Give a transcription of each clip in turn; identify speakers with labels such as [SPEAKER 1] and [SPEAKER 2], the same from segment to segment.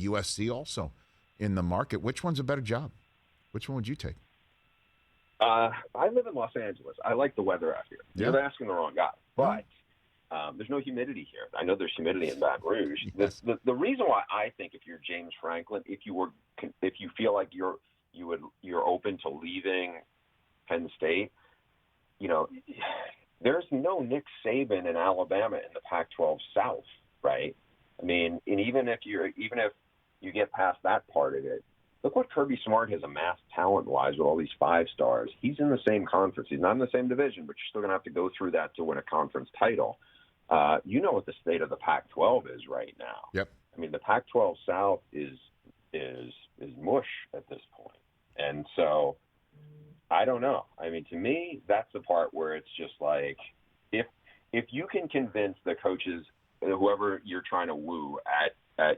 [SPEAKER 1] USC also in the market. Which one's a better job? Which one would you take?
[SPEAKER 2] I live in Los Angeles. I like the weather out here.
[SPEAKER 1] Yeah.
[SPEAKER 2] You're asking the wrong guy. But there's no humidity here. I know there's humidity in Baton Rouge.
[SPEAKER 1] Yes.
[SPEAKER 2] The reason why I think if you're James Franklin, if you feel like you're open to leaving Penn State, there's no Nick Saban in Alabama in the Pac-12 South, right? I mean, and even if you get past that part of it, look what Kirby Smart has amassed talent-wise with all these 5 stars. He's in the same conference. He's not in the same division, but you're still going to have to go through that to win a conference title. You know what the state of the Pac-12 is right now.
[SPEAKER 1] Yep.
[SPEAKER 2] I mean, the Pac-12 South is mush at this point. And so I don't know. I mean, to me, that's the part where it's just like if you can convince the coaches, whoever you're trying to woo at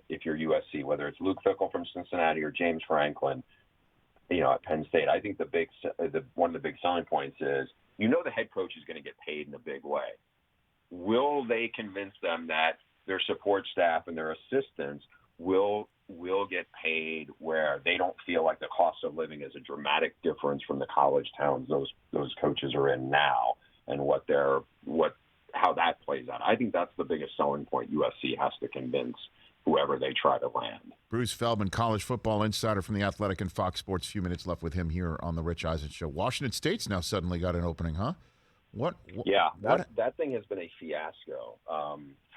[SPEAKER 2] if you're USC, whether it's Luke Fickell from Cincinnati or James Franklin, at Penn State, I think one of the big selling points is the head coach is going to get paid in a big way. Will they convince them that their support staff and their assistants will get paid where they don't feel like the cost of living is a dramatic difference from the college towns those coaches are in now, and how that plays out? I think that's the biggest selling point USC has to convince whoever they try to land.
[SPEAKER 1] Bruce Feldman, college football insider from The Athletic and Fox Sports. A few minutes left with him here on the Rich Eisen Show. Washington State's now suddenly got an opening, huh?
[SPEAKER 2] That thing has been a fiasco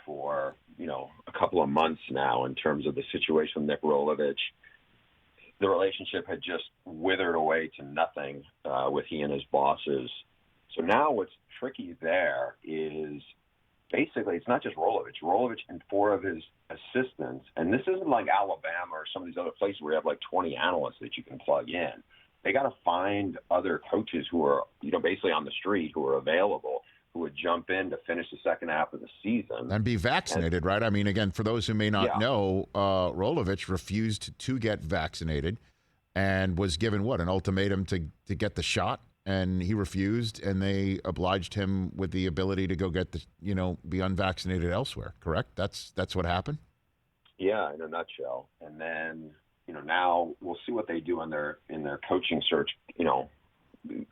[SPEAKER 2] for a couple of months now in terms of the situation with Nick Rolovich. The relationship had just withered away to nothing with he and his bosses. So now what's tricky there is basically it's not just Rolovich. Rolovich and 4 of his assistants, and this isn't like Alabama or some of these other places where you have like 20 analysts that you can plug in. They got to find other coaches who are, basically on the street who are available, who would jump in to finish the second half of the season.
[SPEAKER 1] And be vaccinated, right? I mean, again, for those who may not know, Rolovich refused to get vaccinated and was given, an ultimatum to get the shot? And he refused, and they obliged him with the ability to go get be unvaccinated elsewhere, correct? That's what happened?
[SPEAKER 2] Yeah, in a nutshell. And then, now we'll see what they do in their coaching search,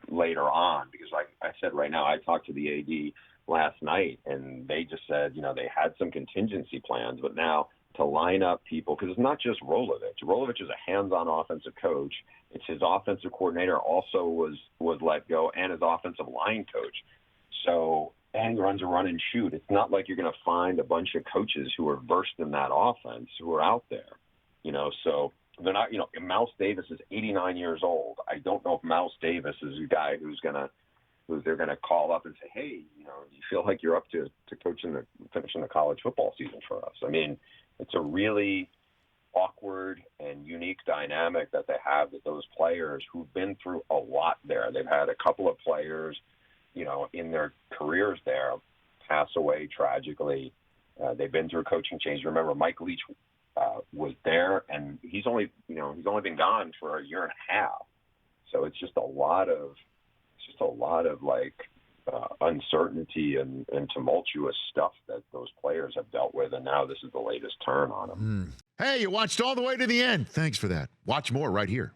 [SPEAKER 2] later on, because like I said, right now I talked to the AD last night and they just said, they had some contingency plans, but now to line up people, because it's not just Rolovich. Rolovich is a hands-on offensive coach. It's his offensive coordinator also was let go, and his offensive line coach. So, and he runs a run and shoot. It's not like you're going to find a bunch of coaches who are versed in that offense who are out there, so they're not, Mouse Davis is 89 years old. I don't know if Mouse Davis is a guy who they're going to call up and say, hey, you feel like you're up to finishing the college football season for us. I mean, it's a really awkward and unique dynamic that they have with those players who've been through a lot there. They've had a couple of players, in their careers there pass away tragically. They've been through coaching change. Remember, Mike Leach was there, and he's only been gone for a year and a half. So it's just a lot of uncertainty and tumultuous stuff that those players have dealt with, and now this is the latest turn on them.
[SPEAKER 1] Hey, you watched all the way to the end. Thanks for that. Watch more right here.